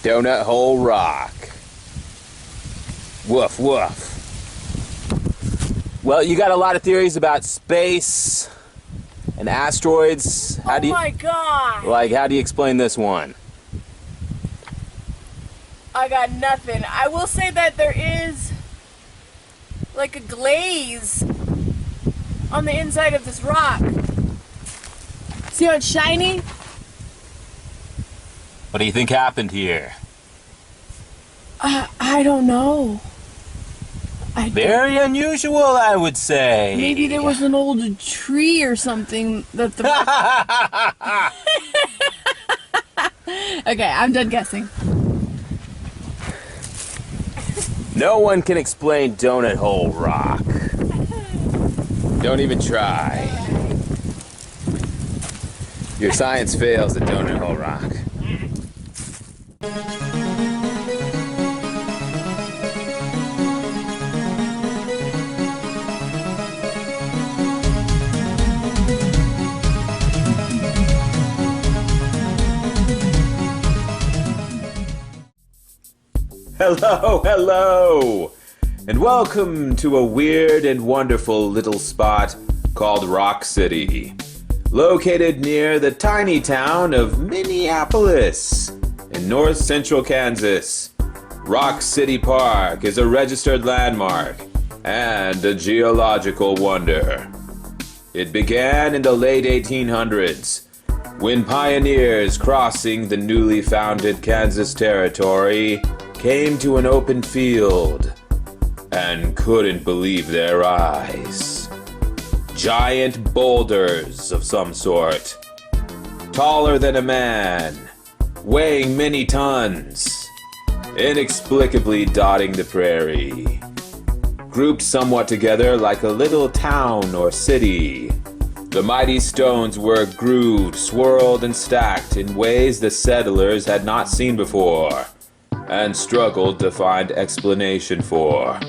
Donut Hole Rock. Woof, woof. Well, you got a lot of theories about space and asteroids. Oh my God! Like, how do you explain this one? I got nothing. I will say that there is like a glaze on the inside of this rock. See how it's shiny? What do you think happened here? I don't know. Very unusual, I would say. Maybe there was an old tree or something that the... Okay, I'm done guessing. No one can explain Donut Hole Rock. Don't even try. Your science fails at Donut Hole Rock. Hello, hello, and welcome to a weird and wonderful little spot called Rock City, located near the tiny town of Minneapolis in north central Kansas. Rock City Park is a registered landmark and a geological wonder. It began in the late 1800s when pioneers crossing the newly founded Kansas territory came to an open field and couldn't believe their eyes. Giant boulders of some sort, taller than a man, weighing many tons, inexplicably dotting the prairie, grouped somewhat together like a little town or city. The mighty stones were grooved, swirled, and stacked in ways the settlers had not seen before and struggled to find explanation for.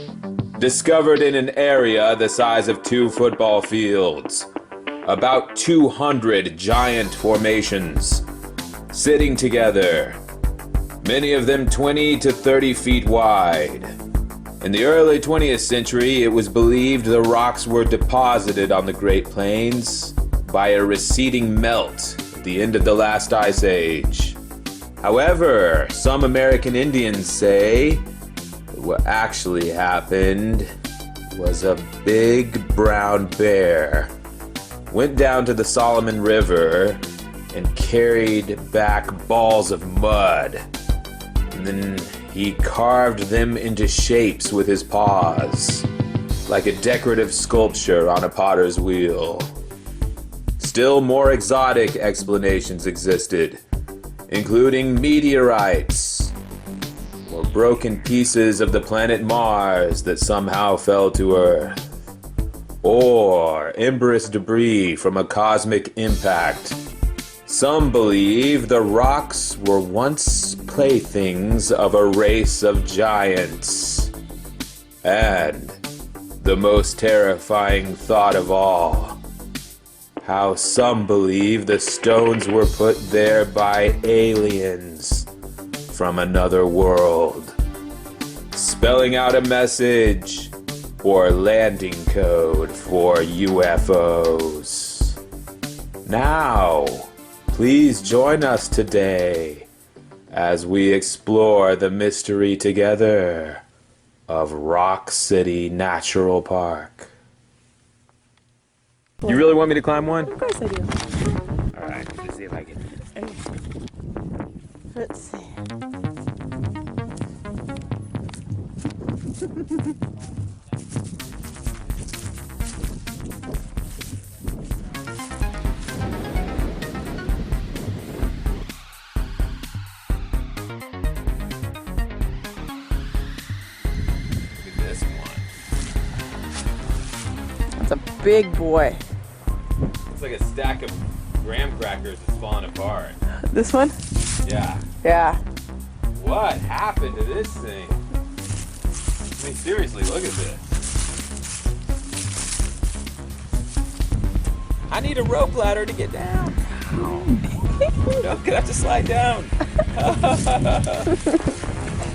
Discovered in an area the size of 2 football fields, about 200 giant formations sitting together, many of them 20 to 30 feet wide. In the early 20th century, it was believed the rocks were deposited on the Great Plains by a receding melt at the end of the last ice age. However, some American Indians say what actually happened was a big brown bear went down to the Solomon River and carried back balls of mud. And then he carved them into shapes with his paws, like a decorative sculpture on a potter's wheel. Still more exotic explanations existed, including meteorites, or broken pieces of the planet Mars that somehow fell to Earth, or emberous debris from a cosmic impact. Some believe the rocks were once playthings of a race of giants. And the most terrifying thought of all, how some believe the stones were put there by aliens from another world, spelling out a message or landing code for UFOs. Now, please join us today as we explore the mystery together of Rock City Natural Park. You really want me to climb one? Of course I do. Alright, let's see if I can. Let's see. Look at this one. That's a big boy. It's like a stack of graham crackers that's falling apart. This one? Yeah. Yeah. What happened to this thing? I mean, seriously, look at this. I need a rope ladder to get down. No, gonna have to slide down.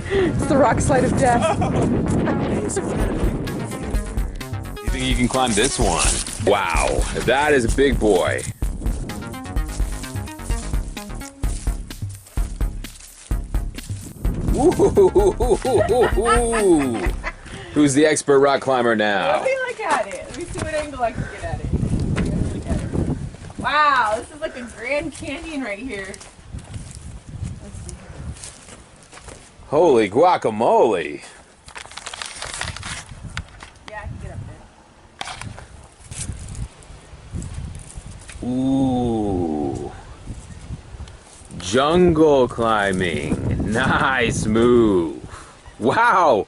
It's the rock slide of death. You think you can climb this one? Wow, that is a big boy. Ooh. Who's the expert rock climber now? Let me look at it. Let me see what angle I can get at it. Look at it. Wow, this is like a Grand Canyon right here. Let's see. Holy guacamole. Yeah, I can get up there. Ooh. Jungle climbing. Nice move. Wow.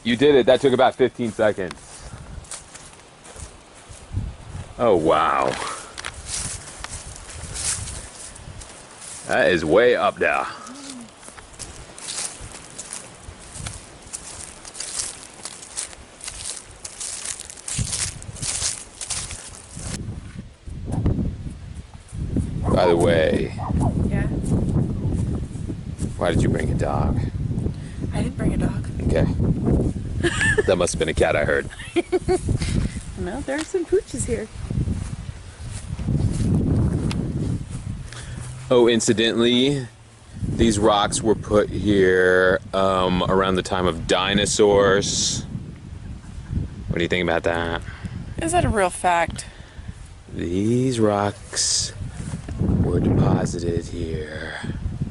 You did it. That took about 15 seconds. Oh, wow. That is way up there. By the way, Yeah? why did you bring a dog? I didn't bring a dog. Okay. That must have been a cat I heard. No, there are some pooches here. Oh, incidentally, these rocks were put here around the time of dinosaurs. What do you think about that? Is that a real fact? These rocks were deposited here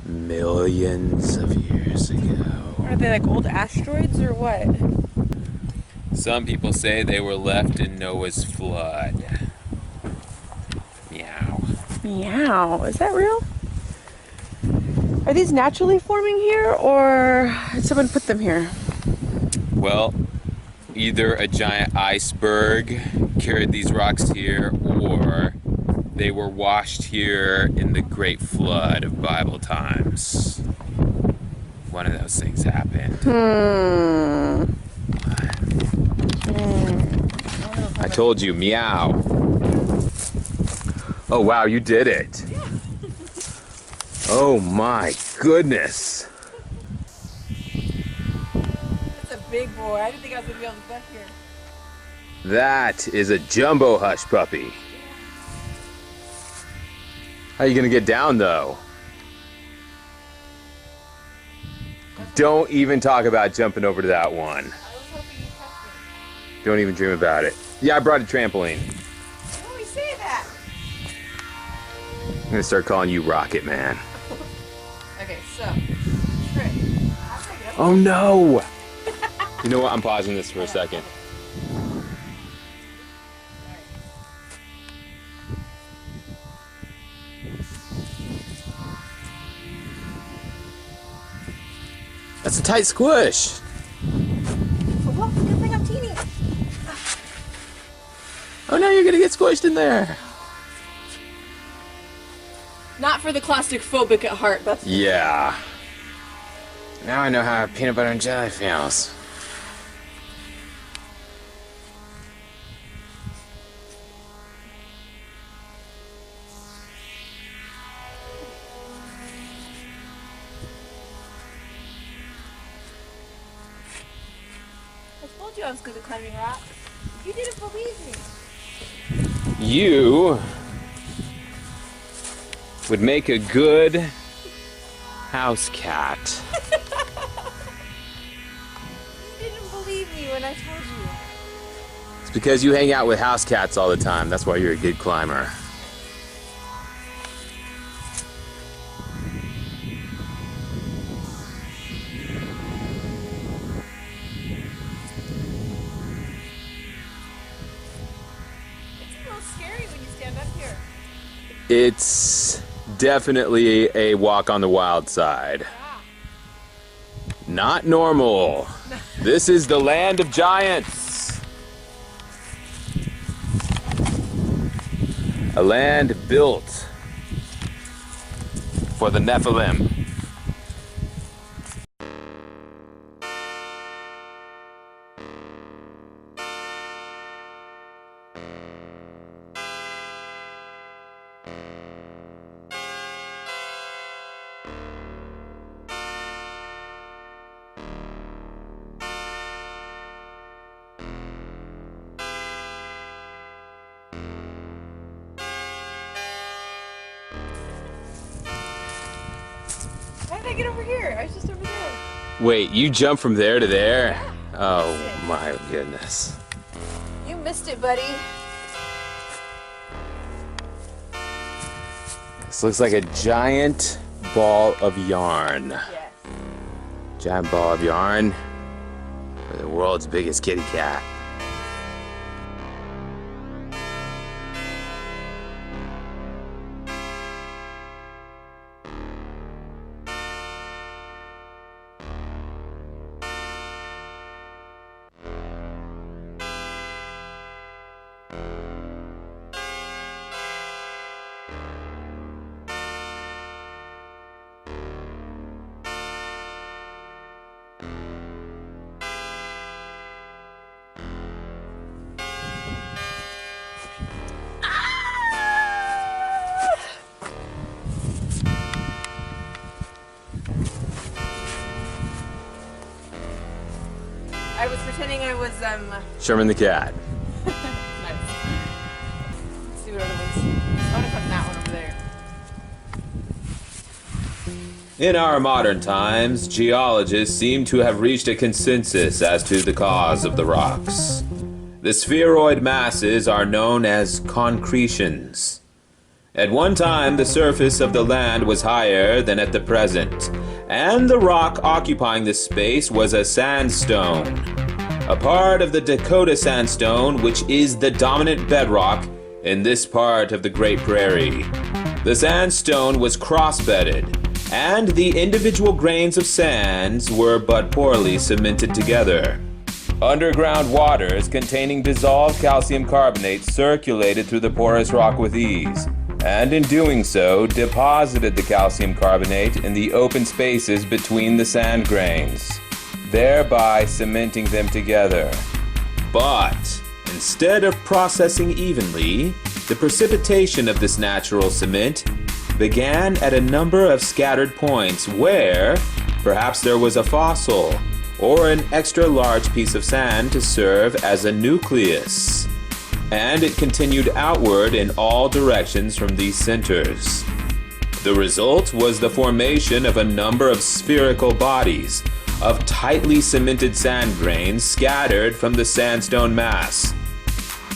millions of years ago. Are they like old asteroids or what? Some people say they were left in Noah's flood. Meow. Meow. Is that real? Are these naturally forming here or did someone put them here? Well, either a giant iceberg carried these rocks here, or they were washed here in the Great Flood of Bible times. One of those things happened. I told you, meow. Oh wow, you did it. Oh my goodness. That's a big boy. I didn't think I was going to be able to get here. That is a jumbo hush puppy. How are you gonna get down though? Don't even talk about jumping over to that one. I was hoping you'd test me. Don't even dream about it. Yeah, I brought a trampoline. Why do we say that? I'm gonna start calling you Rocket Man. Okay, so, trick. How do I get up? Oh no! You know what? I'm pausing this for a second. That's a tight squish. Well, good thing I'm teeny. Oh no, you're gonna get squished in there. Not for the claustrophobic at heart, that's Yeah. Now I know how peanut butter and jelly feels. I told you I was good at climbing rocks. You didn't believe me. You would make a good house cat. You didn't believe me when I told you. It's because you hang out with house cats all the time. That's why you're a good climber. It's a little scary when you stand up here. It's definitely a walk on the wild side. Ah. Not normal. This is the land of giants. A land built for the Nephilim. get over here. I was just over there. Wait, you jumped from there to there? Yeah. Oh my goodness. You missed it, buddy. This looks like a giant ball of yarn. Yes. Giant ball of yarn for the world's biggest kitty cat. I was pretending I was, Sherman the cat. nice. Let's see what other ones. I want to put that one over there. In our modern times, geologists seem to have reached a consensus as to the cause of the rocks. The spheroid masses are known as concretions. At one time, the surface of the land was higher than at the present, and the rock occupying this space was a sandstone, a part of the Dakota sandstone, which is the dominant bedrock in this part of the Great Prairie. The sandstone was cross-bedded, and the individual grains of sands were but poorly cemented together. Underground waters containing dissolved calcium carbonate circulated through the porous rock with ease, and in doing so deposited the calcium carbonate in the open spaces between the sand grains, thereby cementing them together. But instead of processing evenly, the precipitation of this natural cement began at a number of scattered points where perhaps there was a fossil or an extra large piece of sand to serve as a nucleus, and it continued outward in all directions from these centers. The result was the formation of a number of spherical bodies of tightly cemented sand grains scattered from the sandstone mass.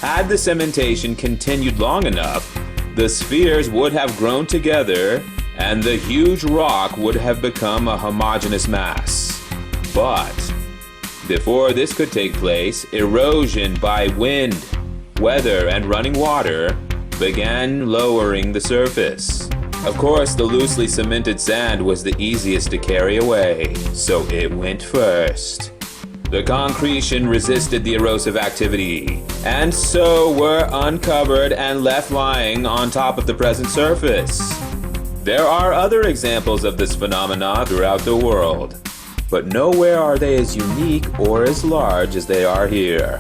Had the cementation continued long enough, the spheres would have grown together and the huge rock would have become a homogeneous mass. But before this could take place, erosion by wind, weather, and running water began lowering the surface. Of course, the loosely cemented sand was the easiest to carry away, so it went first. The concretion resisted the erosive activity, and so were uncovered and left lying on top of the present surface. There are other examples of this phenomena throughout the world, but nowhere are they as unique or as large as they are here.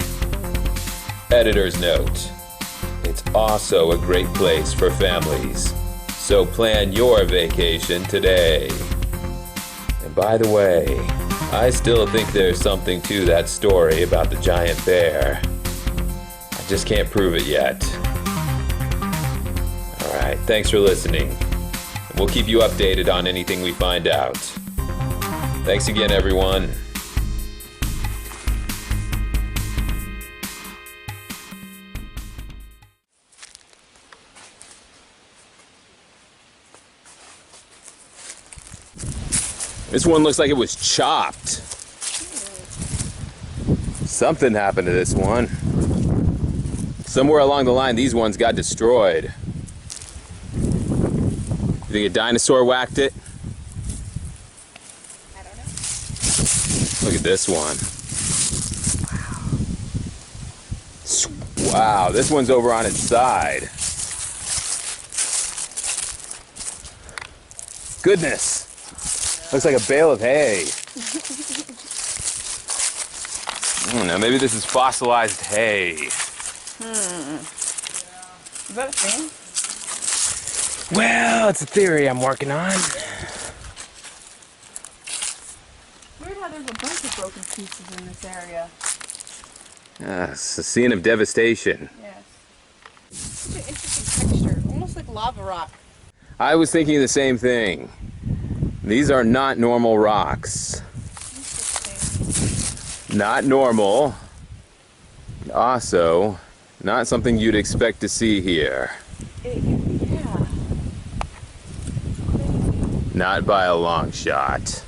Editor's note: it's also a great place for families, so plan your vacation today. And by the way, I still think there's something to that story about the giant bear. I just can't prove it yet. Alright, thanks for listening. We'll keep you updated on anything we find out. Thanks again, everyone. This one looks like it was chopped. Something happened to this one. Somewhere along the line, these ones got destroyed. You think a dinosaur whacked it? I don't know. Look at this one. Wow, this one's over on its side. Goodness. Looks like a bale of hay. I don't know, maybe this is fossilized hay. Is that a thing? Well, it's a theory I'm working on. Weird how there's a bunch of broken pieces in this area. It's a scene of devastation. Yes. Such an interesting texture. Almost like lava rock. I was thinking the same thing. These are not normal rocks. Interesting. Not normal. Also, not something you'd expect to see here. Yeah. Not by a long shot.